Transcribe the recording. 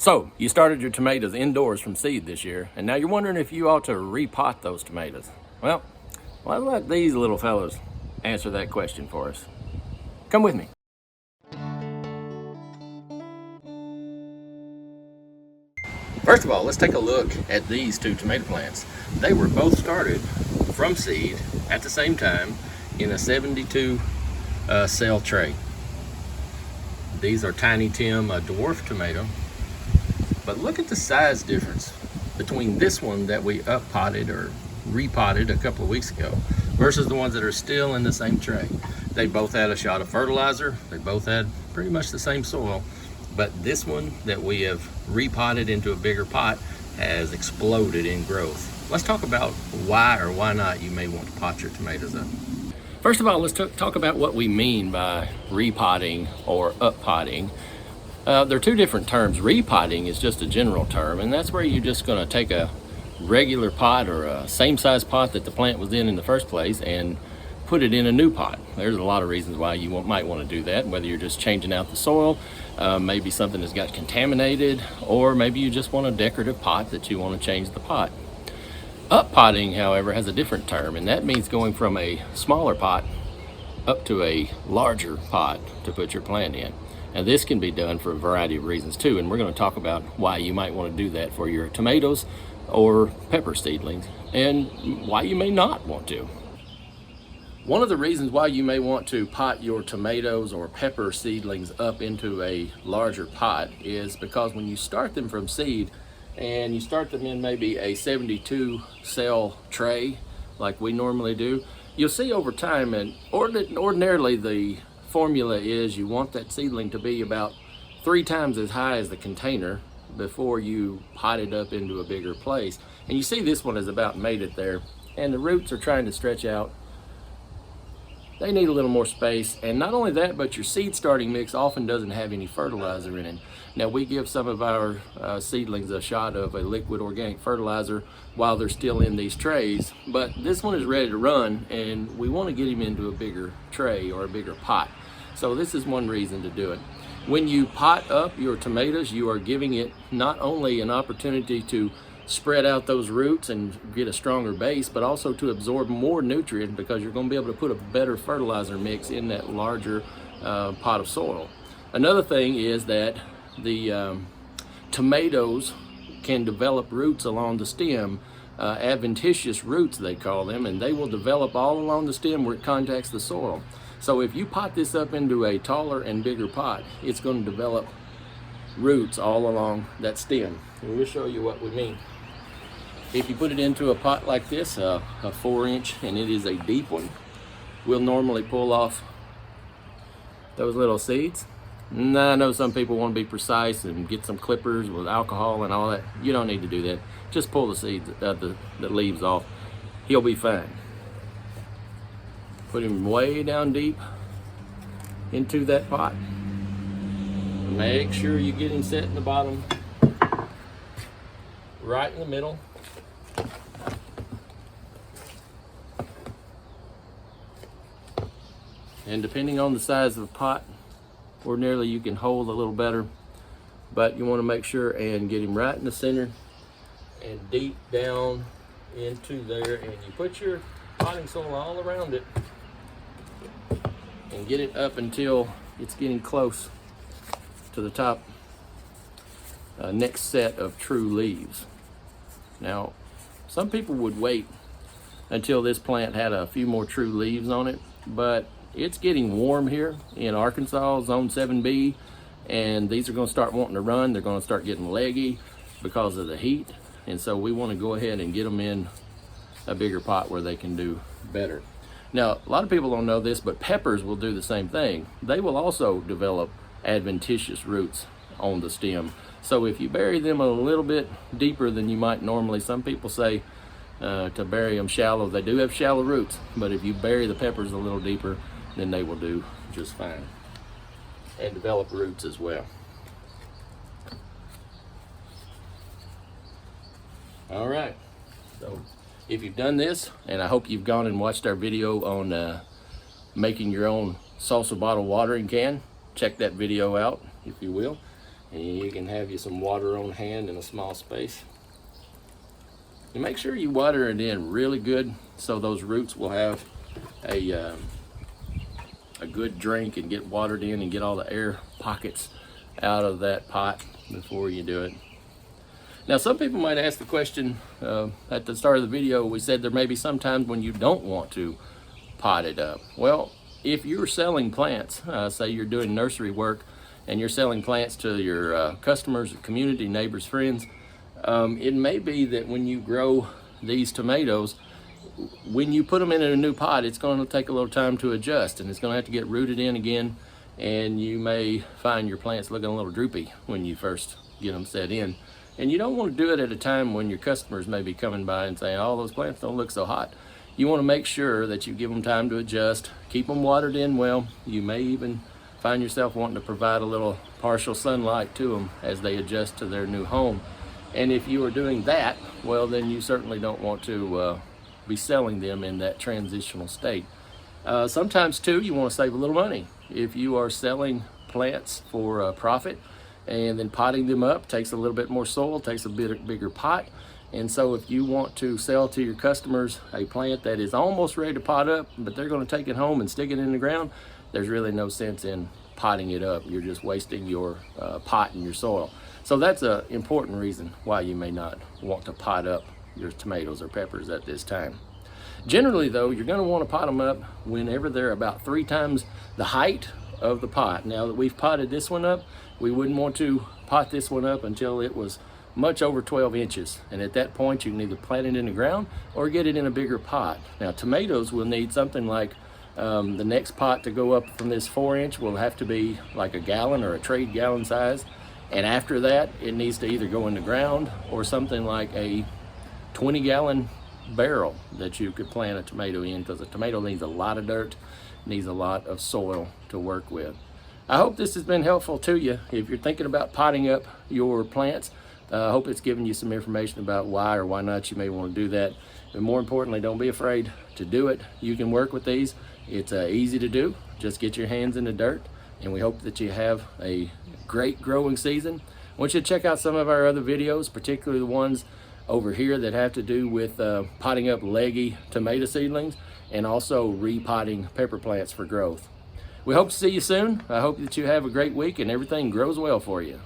So, you started your tomatoes indoors from seed this year, and now you're wondering if you ought to repot those tomatoes. Well, let's let these little fellows answer that question for us. Come with me. First of all, let's take a look at these two tomato plants. They were both started from seed at the same time in a 72 cell tray. These are Tiny Tim, a dwarf tomato. But look at the size difference between this one that we up-potted or repotted a couple of weeks ago versus the ones that are still in the same tray. They both had a shot of fertilizer. They both had pretty much the same soil. But this one that we have repotted into a bigger pot has exploded in growth. Let's talk about why or why not you may want to pot your tomatoes up. First of all, let's talk about what we mean by repotting or up-potting. They're two different terms. Repotting is just a general term, and that's where you're just going to take a regular pot or a same size pot that the plant was in the first place and put it in a new pot. There's a lot of reasons why you might want to do that, whether you're just changing out the soil, maybe something has got contaminated, or maybe you just want a decorative pot that you want to change the pot. Up-potting, however, has a different term, and that means going from a smaller pot up to a larger pot to put your plant in. And this can be done for a variety of reasons too, and we're going to talk about why you might want to do that for your tomatoes or pepper seedlings, and why you may not want to. One of the reasons why you may want to pot your tomatoes or pepper seedlings up into a larger pot is because when you start them from seed and you start them in maybe a 72 cell tray like we normally do, you'll see over time, and ordinarily the formula is you want that seedling to be about 3 times as high as the container before you pot it up into a bigger place. And you see this one has about made it there, and the roots are trying to stretch out. They need a little more space, and not only that, but your seed starting mix often doesn't have any fertilizer in it. Now, we give some of our seedlings a shot of a liquid organic fertilizer while they're still in these trays, but this one is ready to run, and we want to get him into a bigger tray or a bigger pot. So this is one reason to do it. When you pot up your tomatoes, you are giving it not only an opportunity to spread out those roots and get a stronger base, but also to absorb more nutrient because you're going to be able to put a better fertilizer mix in that larger pot of soil. Another thing is that the tomatoes can develop roots along the stem, adventitious roots they call them, and they will develop all along the stem where it contacts the soil. So if you pot this up into a taller and bigger pot, it's going to develop roots all along that stem. And we'll show you what we mean. If you put it into a pot like this, a 4-inch, and it is a deep one, we'll normally pull off those little seeds. Now, I know some people want to be precise and get some clippers with alcohol and all that. You don't need to do that. Just pull the seeds, the leaves off. He'll be fine. Put him way down deep into that pot. Make sure you get him set in the bottom, right in the middle. And depending on the size of the pot, ordinarily you can hold a little better, but you want to make sure and get him right in the center and deep down into there, and you put your potting soil all around it and get it up until it's getting close to the top next set of true leaves. Now, some people would wait until this plant had a few more true leaves on it, but it's getting warm here in Arkansas, zone 7B, and these are going to start wanting to run. They're going to start getting leggy because of the heat, and so we want to go ahead and get them in a bigger pot where they can do better. Now, a lot of people don't know this, but peppers will do the same thing. They will also develop adventitious roots on the stem. So if you bury them a little bit deeper than you might normally, some people say to bury them shallow. They do have shallow roots, but if you bury the peppers a little deeper, then they will do just fine and develop roots as well. All right, so if you've done this, and I hope you've gone and watched our video on making your own salsa bottle watering can, check that video out if you will. and you can have you some water on hand in a small space. And make sure you water it in really good so those roots will have a good drink and get watered in and get all the air pockets out of that pot before you do it. Now, some people might ask the question, at the start of the video, we said there may be some times when you don't want to pot it up. Well, if you're selling plants, say you're doing nursery work and you're selling plants to your customers, community, neighbors, friends, it may be that when you grow these tomatoes, when you put them in a new pot, it's going to take a little time to adjust, and it's going to have to get rooted in again, and you may find your plants looking a little droopy when you first get them set in. And you don't want to do it at a time when your customers may be coming by and saying, oh, those plants don't look so hot. You want to make sure that you give them time to adjust, keep them watered in well. You may even find yourself wanting to provide a little partial sunlight to them as they adjust to their new home. And if you are doing that, well, then you certainly don't want to be selling them in that transitional state. Sometimes too, you want to save a little money. If you are selling plants for profit, and then potting them up takes a little bit more soil, takes a bit bigger pot. And so if you want to sell to your customers a plant that is almost ready to pot up, but they're going to take it home and stick it in the ground, there's really no sense in potting it up. You're just wasting your pot and your soil. So that's an important reason why you may not want to pot up your tomatoes or peppers at this time. Generally though, you're going to want to pot them up whenever they're about 3 times the height of the pot. Now that we've potted this one up, we wouldn't want to pot this one up until it was much over 12 inches. And at that point, you can either plant it in the ground or get it in a bigger pot. Now tomatoes will need something like the next pot to go up from this 4-inch will have to be like a gallon or a trade gallon size. And after that, it needs to either go in the ground or something like a 20-gallon barrel that you could plant a tomato in, because a tomato needs a lot of dirt, needs a lot of soil to work with. I hope this has been helpful to you. If you're thinking about potting up your plants, I hope it's given you some information about why or why not you may want to do that. But more importantly, don't be afraid to do it. You can work with these. It's easy to do. Just get your hands in the dirt, and we hope that you have a great growing season. I want you to check out some of our other videos, particularly the ones over here that have to do with potting up leggy tomato seedlings and also repotting pepper plants for growth. We hope to see you soon. I hope that you have a great week and everything grows well for you.